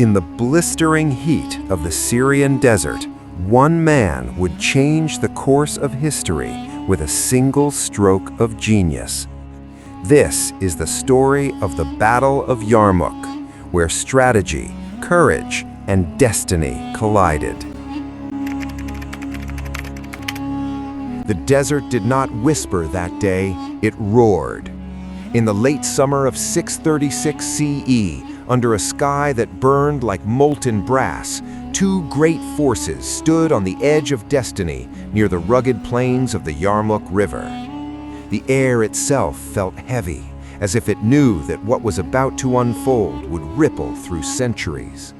In the blistering heat of the Syrian desert, one man would change the course of history with a single stroke of genius. This is the story of the Battle of Yarmouk, where strategy, courage, and destiny collided. The desert did not whisper that day, it roared. In the late summer of 636 CE, under a sky that burned like molten brass, two great forces stood on the edge of destiny near the rugged plains of the Yarmouk River. The air itself felt heavy, as if it knew that what was about to unfold would ripple through centuries.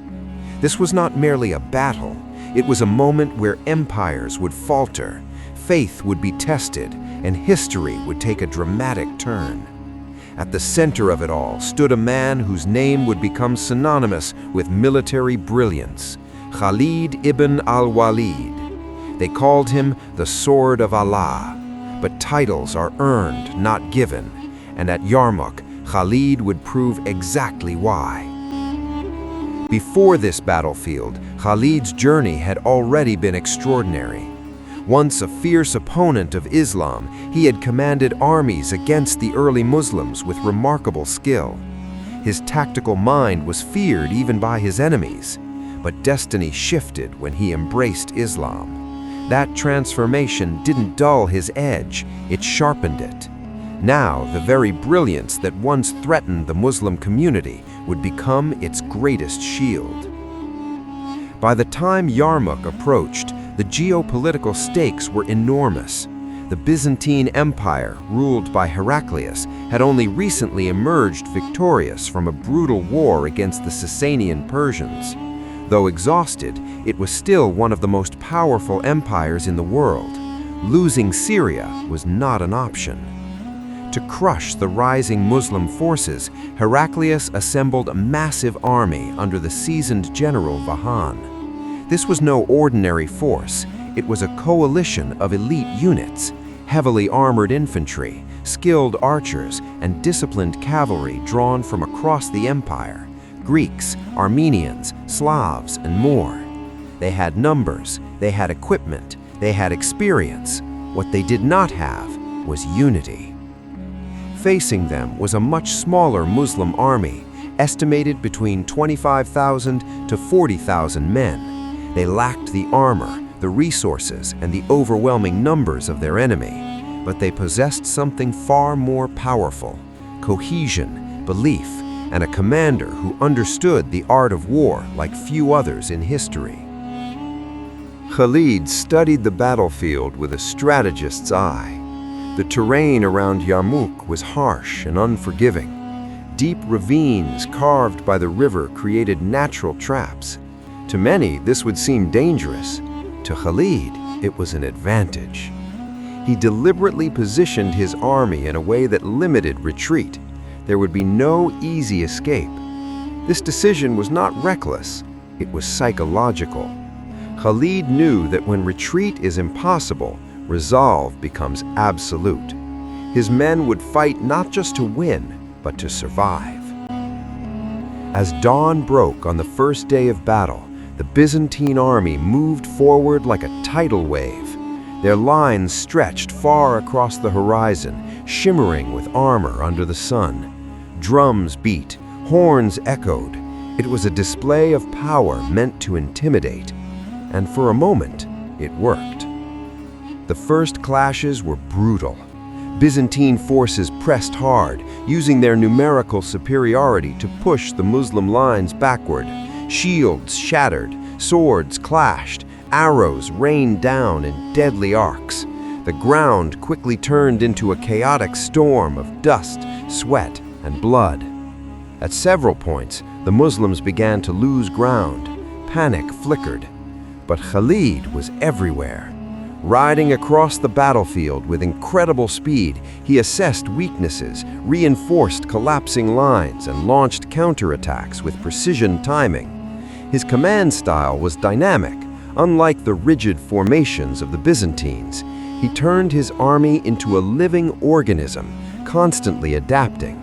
This was not merely a battle, it was a moment where empires would falter, faith would be tested, and history would take a dramatic turn. At the center of it all stood a man whose name would become synonymous with military brilliance, Khalid ibn al-Walid. They called him the Sword of Allah, but titles are earned, not given, and at Yarmouk, Khalid would prove exactly why. Before this battlefield, Khalid's journey had already been extraordinary. Once a fierce opponent of Islam, he had commanded armies against the early Muslims with remarkable skill. His tactical mind was feared even by his enemies, but destiny shifted when he embraced Islam. That transformation didn't dull his edge, it sharpened it. Now, the very brilliance that once threatened the Muslim community would become its greatest shield. By the time Yarmouk approached, the geopolitical stakes were enormous. The Byzantine Empire, ruled by Heraclius, had only recently emerged victorious from a brutal war against the Sasanian Persians. Though exhausted, it was still one of the most powerful empires in the world. Losing Syria was not an option. To crush the rising Muslim forces, Heraclius assembled a massive army under the seasoned general Vahan. This was no ordinary force. It was a coalition of elite units, heavily armored infantry, skilled archers, and disciplined cavalry drawn from across the empire, Greeks, Armenians, Slavs, and more. They had numbers, they had equipment, they had experience. What they did not have was unity. Facing them was a much smaller Muslim army, estimated between 25,000 to 40,000 men. They lacked the armor, the resources, and the overwhelming numbers of their enemy, but they possessed something far more powerful: cohesion, belief, and a commander who understood the art of war like few others in history. Khalid studied the battlefield with a strategist's eye. The terrain around Yarmouk was harsh and unforgiving. Deep ravines carved by the river created natural traps. To many, this would seem dangerous. To Khalid, it was an advantage. He deliberately positioned his army in a way that limited retreat. There would be no easy escape. This decision was not reckless, it was psychological. Khalid knew that when retreat is impossible, resolve becomes absolute. His men would fight not just to win, but to survive. As dawn broke on the first day of battle, the Byzantine army moved forward like a tidal wave. Their lines stretched far across the horizon, shimmering with armor under the sun. Drums beat, horns echoed. It was a display of power meant to intimidate. And for a moment, it worked. The first clashes were brutal. Byzantine forces pressed hard, using their numerical superiority to push the Muslim lines backward. Shields shattered, swords clashed, arrows rained down in deadly arcs. The ground quickly turned into a chaotic storm of dust, sweat, and blood. At several points, the Muslims began to lose ground. Panic flickered. But Khalid was everywhere. Riding across the battlefield with incredible speed, he assessed weaknesses, reinforced collapsing lines, and launched counterattacks with precision timing. His command style was dynamic. Unlike the rigid formations of the Byzantines, he turned his army into a living organism, constantly adapting.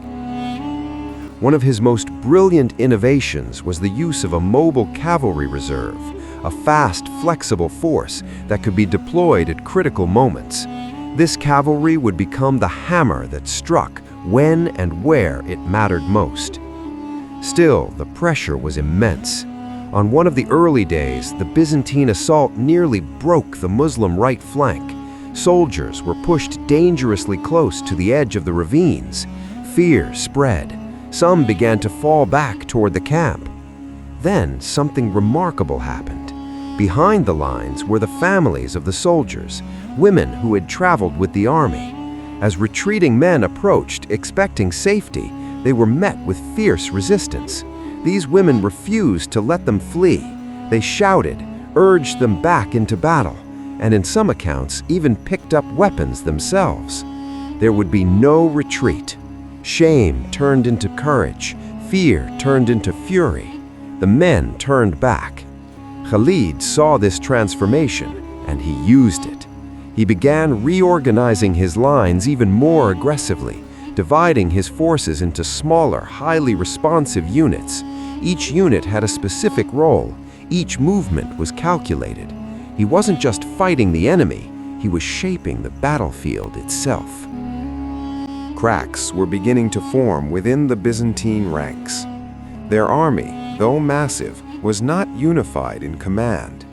One of his most brilliant innovations was the use of a mobile cavalry reserve, a fast, flexible force that could be deployed at critical moments. This cavalry would become the hammer that struck when and where it mattered most. Still, the pressure was immense. On one of the early days, the Byzantine assault nearly broke the Muslim right flank. Soldiers were pushed dangerously close to the edge of the ravines. Fear spread. Some began to fall back toward the camp. Then something remarkable happened. Behind the lines were the families of the soldiers, women who had traveled with the army. As retreating men approached, expecting safety, they were met with fierce resistance. These women refused to let them flee. They shouted, urged them back into battle, and in some accounts even picked up weapons themselves. There would be no retreat. Shame turned into courage, fear turned into fury. The men turned back. Khalid saw this transformation, and he used it. He began reorganizing his lines even more aggressively, dividing his forces into smaller, highly responsive units. Each unit had a specific role. Each movement was calculated. He wasn't just fighting the enemy, he was shaping the battlefield itself. Cracks were beginning to form within the Byzantine ranks. Their army, though massive, was not unified in command.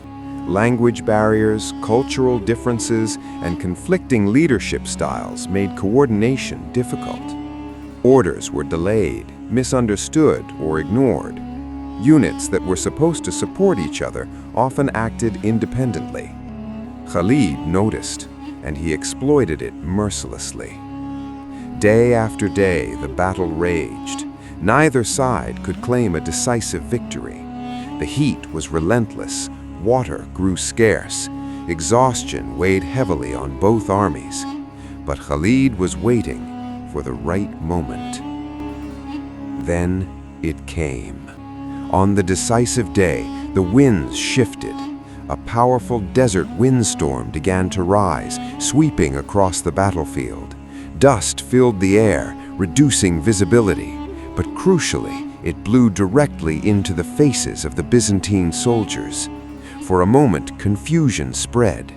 Language barriers, cultural differences, and conflicting leadership styles made coordination difficult. Orders were delayed, misunderstood, or ignored. Units that were supposed to support each other often acted independently. Khalid noticed, and he exploited it mercilessly. Day after day, the battle raged. Neither side could claim a decisive victory. The heat was relentless, water grew scarce, exhaustion weighed heavily on both armies. But Khalid was waiting for the right moment. Then it came. On the decisive day, the winds shifted. A powerful desert windstorm began to rise, sweeping across the battlefield. Dust filled the air, reducing visibility, but crucially, it blew directly into the faces of the Byzantine soldiers. For a moment, confusion spread.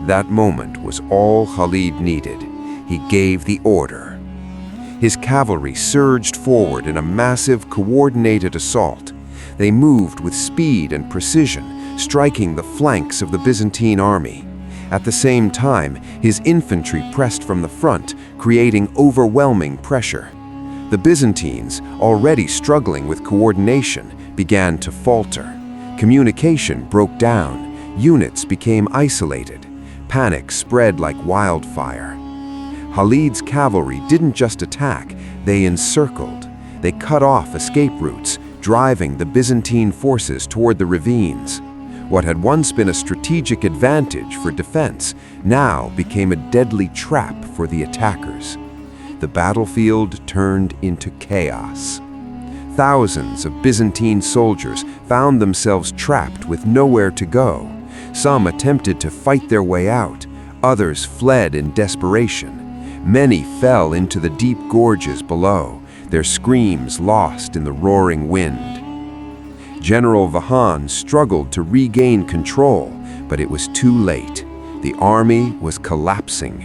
That moment was all Khalid needed. He gave the order. His cavalry surged forward in a massive, coordinated assault. They moved with speed and precision, striking the flanks of the Byzantine army. At the same time, his infantry pressed from the front, creating overwhelming pressure. The Byzantines, already struggling with coordination, began to falter. Communication broke down. Units became isolated. Panic spread like wildfire. Khalid's cavalry didn't just attack, they encircled. They cut off escape routes, driving the Byzantine forces toward the ravines. What had once been a strategic advantage for defense now became a deadly trap for the attackers. The battlefield turned into chaos. Thousands of Byzantine soldiers found themselves trapped with nowhere to go. Some attempted to fight their way out, others fled in desperation. Many fell into the deep gorges below, their screams lost in the roaring wind. General Vahan struggled to regain control, but it was too late. The army was collapsing.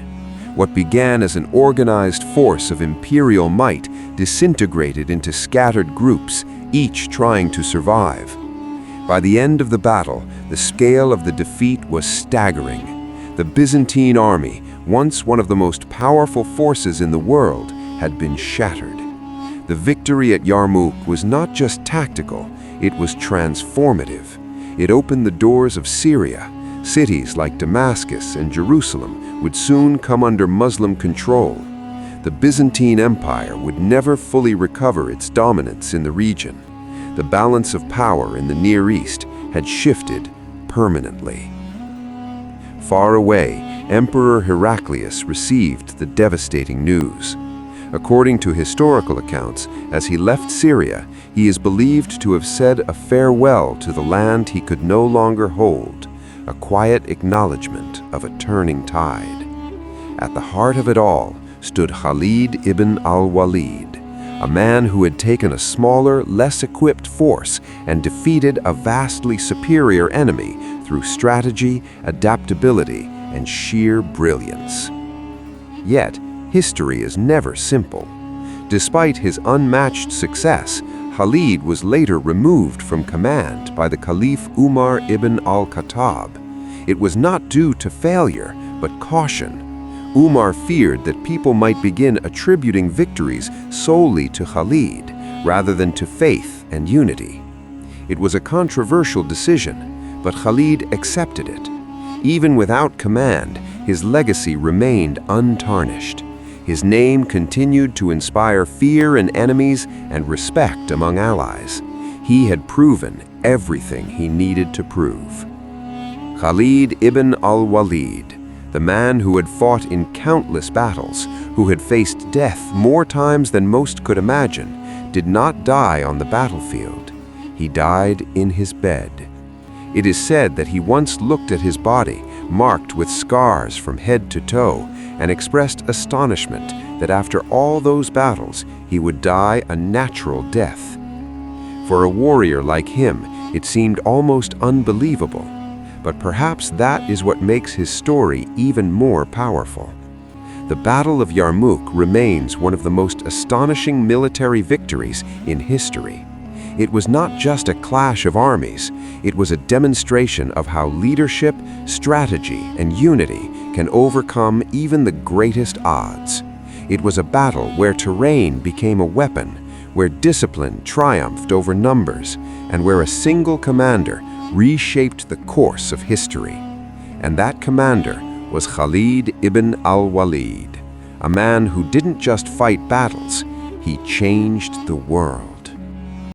What began as an organized force of imperial might disintegrated into scattered groups, each trying to survive. By the end of the battle, the scale of the defeat was staggering. The Byzantine army, once one of the most powerful forces in the world, had been shattered. The victory at Yarmouk was not just tactical, it was transformative. It opened the doors of Syria. Cities like Damascus and Jerusalem would soon come under Muslim control. The Byzantine Empire would never fully recover its dominance in the region. The balance of power in the Near East had shifted permanently. Far away, Emperor Heraclius received the devastating news. According to historical accounts, as he left Syria, he is believed to have said a farewell to the land he could no longer hold, a quiet acknowledgement of a turning tide. At the heart of it all stood Khalid ibn al-Walid, a man who had taken a smaller, less equipped force and defeated a vastly superior enemy through strategy, adaptability, and sheer brilliance. Yet, history is never simple. Despite his unmatched success, Khalid was later removed from command by the Caliph Umar ibn al-Khattab. It was not due to failure, but caution. Umar feared that people might begin attributing victories solely to Khalid, rather than to faith and unity. It was a controversial decision, but Khalid accepted it. Even without command, his legacy remained untarnished. His name continued to inspire fear in enemies and respect among allies. He had proven everything he needed to prove. Khalid ibn al-Walid, the man who had fought in countless battles, who had faced death more times than most could imagine, did not die on the battlefield. He died in his bed. It is said that he once looked at his body, marked with scars from head to toe, and expressed astonishment that after all those battles, he would die a natural death. For a warrior like him, it seemed almost unbelievable, but perhaps that is what makes his story even more powerful. The Battle of Yarmouk remains one of the most astonishing military victories in history. It was not just a clash of armies, it was a demonstration of how leadership, strategy, and unity can overcome even the greatest odds. It was a battle where terrain became a weapon, where discipline triumphed over numbers, and where a single commander reshaped the course of history. And that commander was Khalid ibn al-Walid, a man who didn't just fight battles, he changed the world.